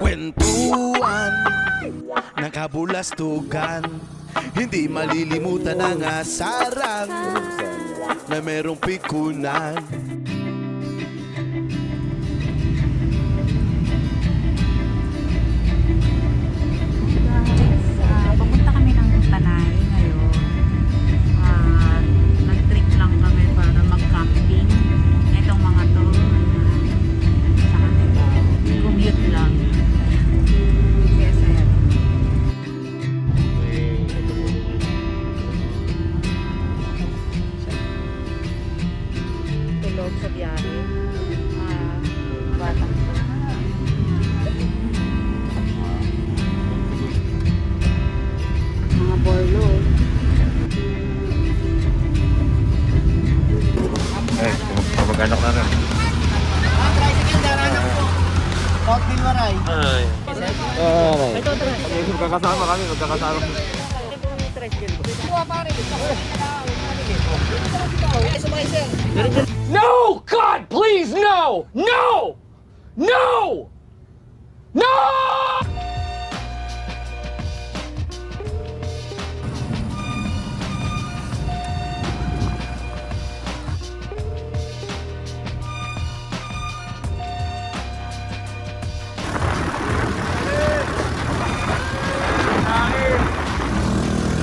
Kwentuhan ng kabulastugan, hindi malilimutan ang asaran na merong pikunan. Papunta kami ng Tanay ngayon. Nag-trip lang kami para mag-camping. Itong mga to, sa kanila, commute lang. Kaya saya. Tulog sa biyahe. Batang mga borlo. Eh, mag-anak na rin. Ay. Magkakasama kami, magkakasama. No! God, please, no! No! No! No!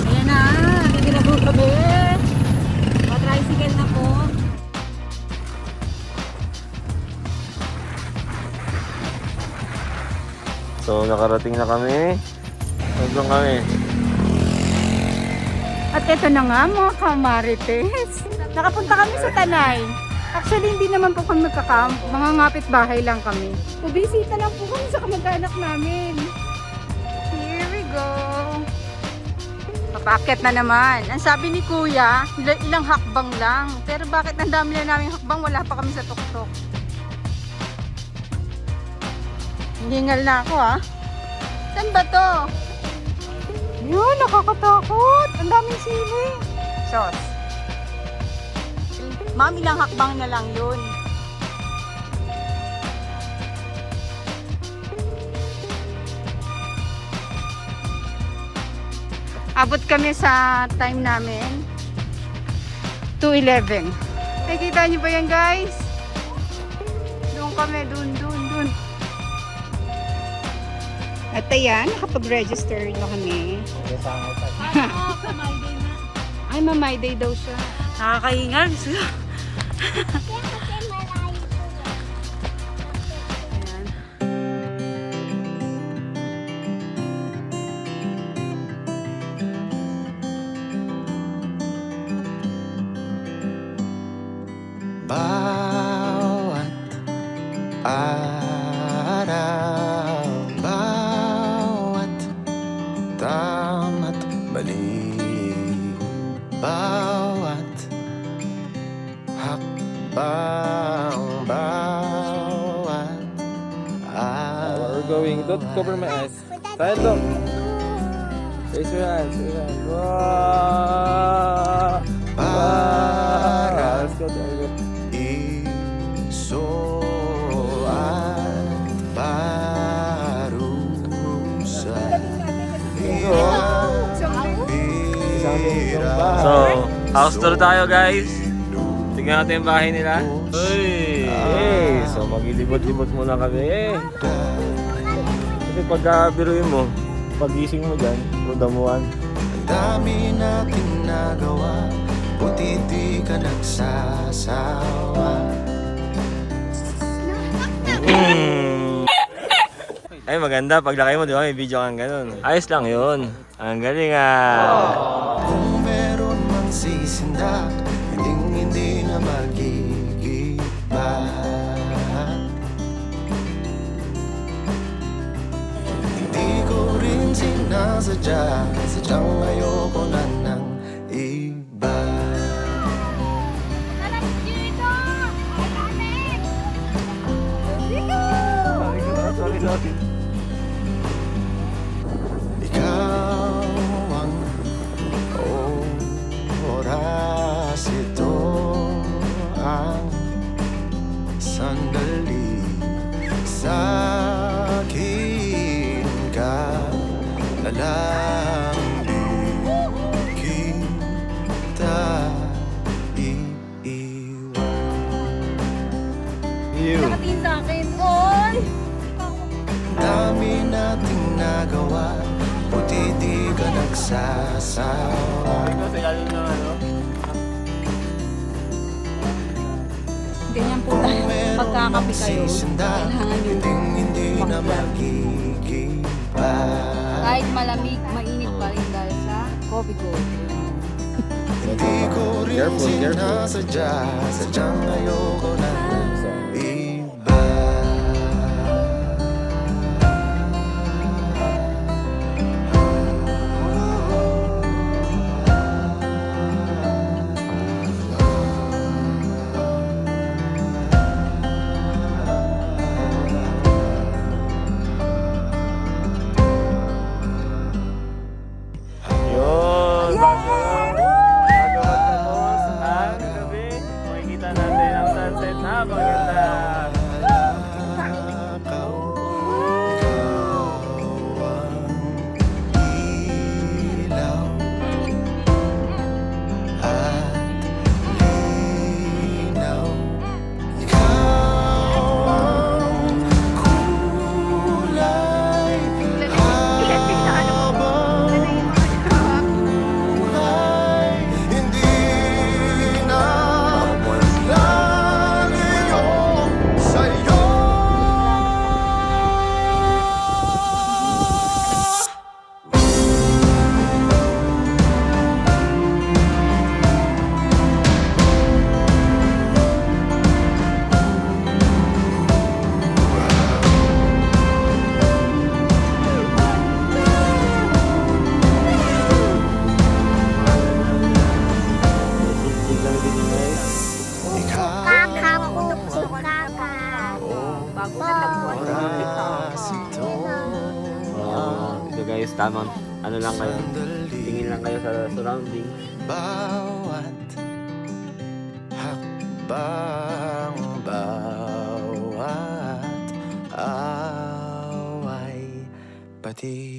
Ayan na, hindi na po kami. Pa-tricycle na po. So, nakarating na kami. Nandun kami. At ito na nga mga kamarites. Nakapunta kami sa Tanay. Actually, hindi naman po kami magkakamp. Mga ngapit bahay lang kami. Bubisita lang po kami sa kamag-anak namin. Here we go. Papakit na naman. Ang sabi ni Kuya, ilang hakbang lang. Pero bakit ang dami na naming hakbang? Wala pa kami sa tuktok. Hingal na ako Saan ba to? Yun, nakakatakot. Ang daming sili. Sos. Ma'am, ilang hakbang na lang yun. Abot kami sa time namin. 2:11. Nakikita niyo ba yan, guys? Doon kami, doon. At ayan, nakapag-register na kami. Ay, mamay day daw siya. Nakakahingal. Ayan. Bawat araw, bawat tama't mali, bawat hakbang, bawat We're going. Don't cover my eyes. Tayo, look. Raise your hands. Wow. para Let's go. iso at parusa. So, house tour tayo, guys. Tingnan natin yung bahay nila. Hey, so maglilibot-libot muna kami. Kasi pagka biruin mo, pagising mo dyan, rudamuan. Ang dami nating nagawa, buti di ka nagsasawa. Ay, maganda. Paglaki mo, di ba? May video kang ganun. Ayos lang yun. Ang galing Kung meron mang sisinda, hindi na magigiba. Hindi ko rin sinasadya, sadyang ayoko na ng iba. Ikaw ang oras, ito ang sandali sa aking lang di kita iiwan. Nakatingin sa akin. Oy! Dami nating nagawa, buti di ka nagsasawa. Ito sa ilalim ng ano? Ganyan po tayo. Pagkakapi kayo, kailangan yung Hindi na magigiba. kahit malamig, mainit pa rin dahil sa coffee ko. Hindi ko rin sinasadya, sadyang ayoko na iba. Yun! Bago magtapos ang gabi, makikita natin ang sunset na maganda. Bago na tagpuan. Ito guys, tamang ano lang kayo, tingin lang kayo sa surroundings. Bawat hakbang, bawat away, pati